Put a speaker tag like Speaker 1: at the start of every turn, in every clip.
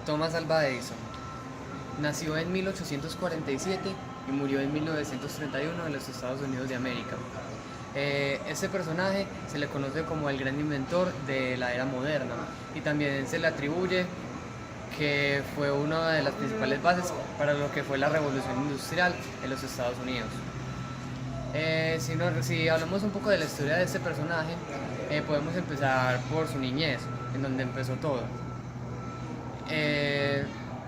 Speaker 1: Thomas Alva Edison nació en 1847 y murió en 1931 en los Estados Unidos de América. Este personaje se le conoce como el gran inventor de la era moderna y también se le atribuye que fue una de las principales bases para lo que fue la revolución industrial en los Estados Unidos. Si hablamos un poco de la historia de este personaje, podemos empezar por su niñez, en donde empezó todo.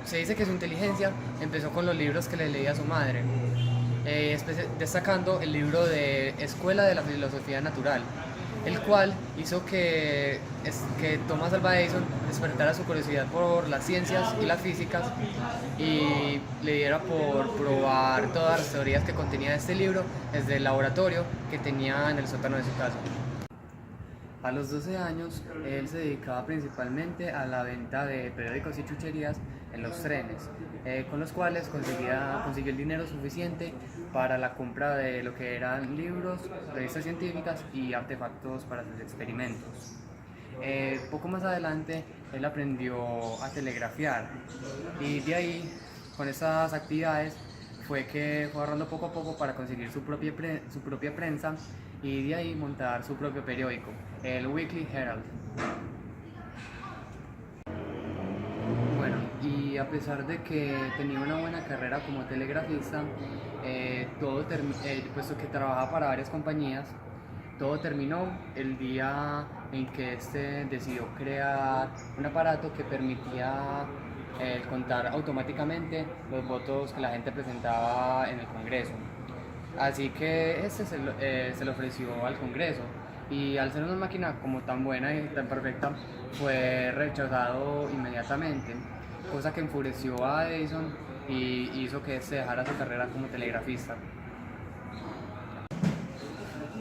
Speaker 1: Se dice que su inteligencia empezó con los libros que le leía su madre, destacando el libro de Escuela de la Filosofía Natural, el cual hizo que Thomas Alva Edison despertara su curiosidad por las ciencias y las físicas y le diera por probar todas las teorías que contenía este libro desde el laboratorio que tenía en el sótano de su casa. A los 12 años, él se dedicaba principalmente a la venta de periódicos y chucherías en los trenes, con los cuales consiguió el dinero suficiente para la compra de lo que eran libros, revistas científicas y artefactos para sus experimentos. Poco más adelante, él aprendió a telegrafiar y de ahí, con esas actividades, fue que fue ahorrando poco a poco para conseguir su propia prensa y de ahí montar su propio periódico, el Weekly Herald. Bueno, y a pesar de que tenía una buena carrera como telegrafista, puesto que trabajaba para varias compañías, todo terminó el día en que decidió crear un aparato que permitía contar automáticamente los votos que la gente presentaba en el Congreso. Así que se le ofreció al Congreso y al ser una máquina como tan buena y tan perfecta fue rechazado inmediatamente, cosa que enfureció a Edison y hizo que se dejara su carrera como telegrafista.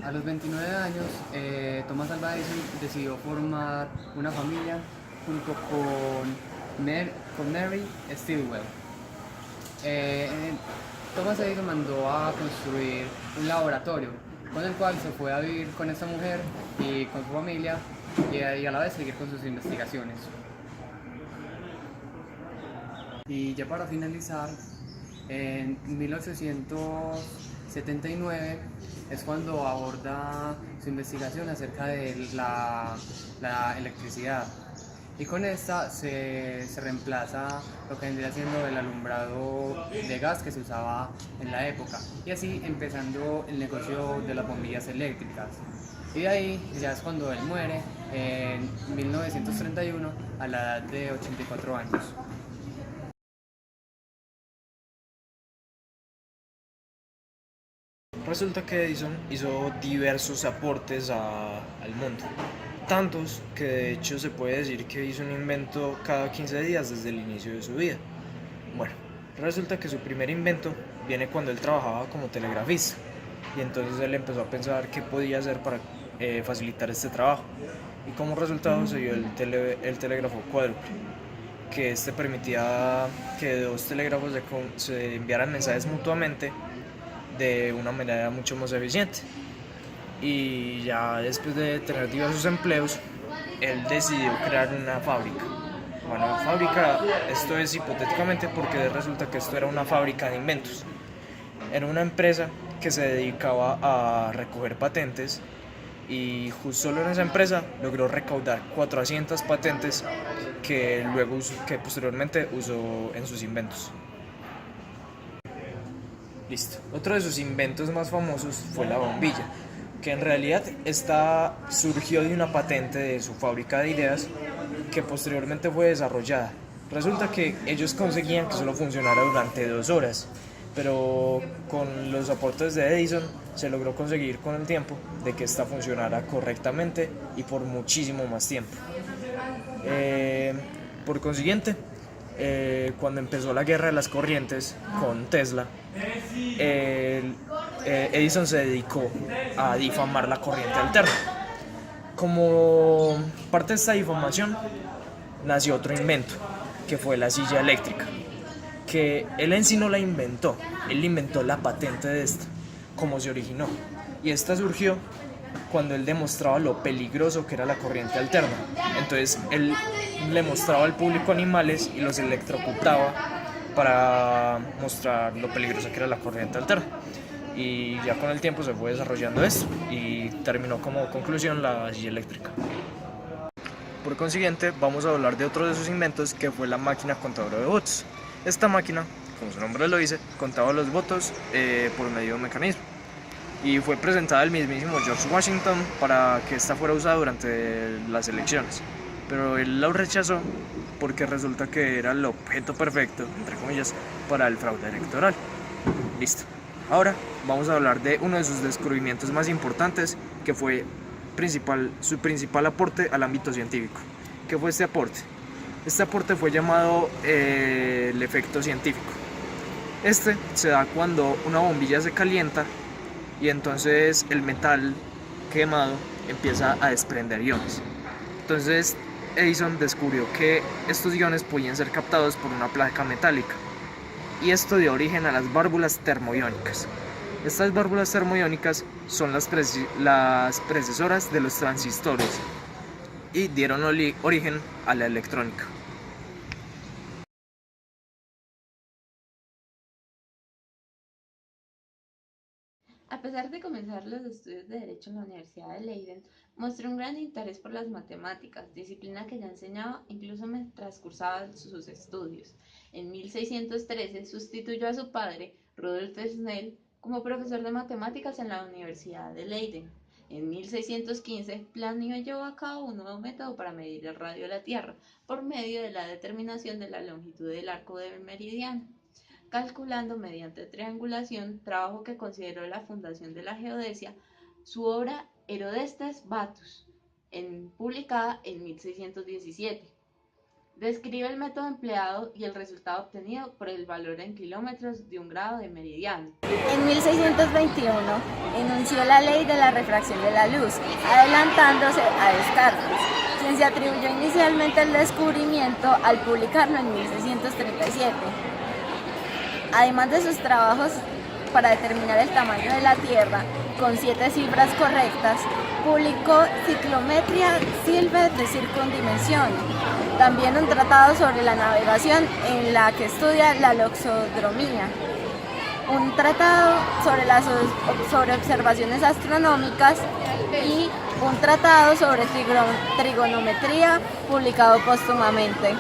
Speaker 1: A los 29 años, Thomas Alva Edison decidió formar una familia junto con Mary Stilwell. Thomas Edison mandó a construir un laboratorio con el cual se fue a vivir con esta mujer y con su familia y a la vez seguir con sus investigaciones. Y ya para finalizar, en 1879 es cuando aborda su investigación acerca de la electricidad. Y con esta se reemplaza lo que vendría siendo el alumbrado de gas que se usaba en la época. Y así empezando el negocio de las bombillas eléctricas. Y de ahí ya es cuando él muere en 1931 a la edad de 84 años.
Speaker 2: Resulta que Edison hizo diversos aportes al mundo, tantos que de hecho se puede decir que hizo un invento cada 15 días desde el inicio de su vida. Bueno, resulta que su primer invento viene cuando él trabajaba como telegrafista y entonces él empezó a pensar qué podía hacer para facilitar este trabajo y como resultado se dio el telégrafo cuádruple, que este permitía que dos telégrafos se enviaran mensajes mutuamente de una manera mucho más eficiente. Y ya después de tener diversos empleos, él decidió crear una fábrica. Bueno, fábrica, esto es hipotéticamente porque resulta que esto era una fábrica de inventos. Era una empresa que se dedicaba a recoger patentes y justo solo en esa empresa logró recaudar 400 patentes que posteriormente usó en sus inventos. Listo. Otro de sus inventos más famosos fue la bombilla, que en realidad surgió de una patente de su fábrica de ideas que posteriormente fue desarrollada. Resulta que ellos conseguían que solo funcionara durante 2 horas, pero con los aportes de Edison se logró conseguir con el tiempo de que esta funcionara correctamente y por muchísimo más tiempo. Por consiguiente, cuando empezó la guerra de las corrientes con Tesla, Edison se dedicó a difamar la corriente alterna. Como parte de esta difamación nació otro invento, que fue la silla eléctrica, que él en sí no la inventó, él inventó la patente de esta, cómo se originó. Y esta surgió cuando él demostraba lo peligroso que era la corriente alterna. Entonces él le mostraba al público animales y los electrocutaba para mostrar lo peligroso que era la corriente alterna. Y ya con el tiempo se fue desarrollando esto y terminó como conclusión la silla eléctrica. Por consiguiente, vamos a hablar de otro de sus inventos, que fue la máquina contadora de votos. Esta máquina, como su nombre lo dice, contaba los votos por medio de un mecanismo. Y fue presentada al mismísimo George Washington para que esta fuera usada durante las elecciones. Pero él la rechazó porque resulta que era el objeto perfecto, entre comillas, para el fraude electoral. Listo. Ahora vamos a hablar de uno de sus descubrimientos más importantes, que fue su principal aporte al ámbito científico. ¿Qué fue este aporte? Este aporte fue llamado el efecto científico. Este se da cuando una bombilla se calienta y entonces el metal quemado empieza a desprender iones. Entonces Edison descubrió que estos iones podían ser captados por una placa metálica, y esto dio origen a las válvulas termoiónicas. Estas válvulas termoiónicas son las predecesoras de los transistores y dieron origen a la electrónica.
Speaker 3: A pesar de comenzar los estudios de Derecho en la Universidad de Leiden, mostró un gran interés por las matemáticas, disciplina que ya enseñaba incluso mientras cursaba sus estudios. En 1613 sustituyó a su padre, Rudolf Snell, como profesor de matemáticas en la Universidad de Leiden. En 1615 planeó y llevó a cabo un nuevo método para medir el radio de la Tierra por medio de la determinación de la longitud del arco del meridiano, calculando mediante triangulación, trabajo que consideró la fundación de la geodesia. Su obra Herodestes Batus, publicada en 1617. Describe el método empleado y el resultado obtenido por el valor en kilómetros de un grado de meridiano.
Speaker 4: En 1621 enunció la ley de la refracción de la luz, adelantándose a Descartes, quien se atribuyó inicialmente el descubrimiento al publicarlo en 1637. Además de sus trabajos para determinar el tamaño de la Tierra con 7 cifras correctas, publicó Ciclometría Silve de Circundimensión, también un tratado sobre la navegación en la que estudia la loxodromía, un tratado sobre observaciones astronómicas y un tratado sobre trigonometría publicado póstumamente.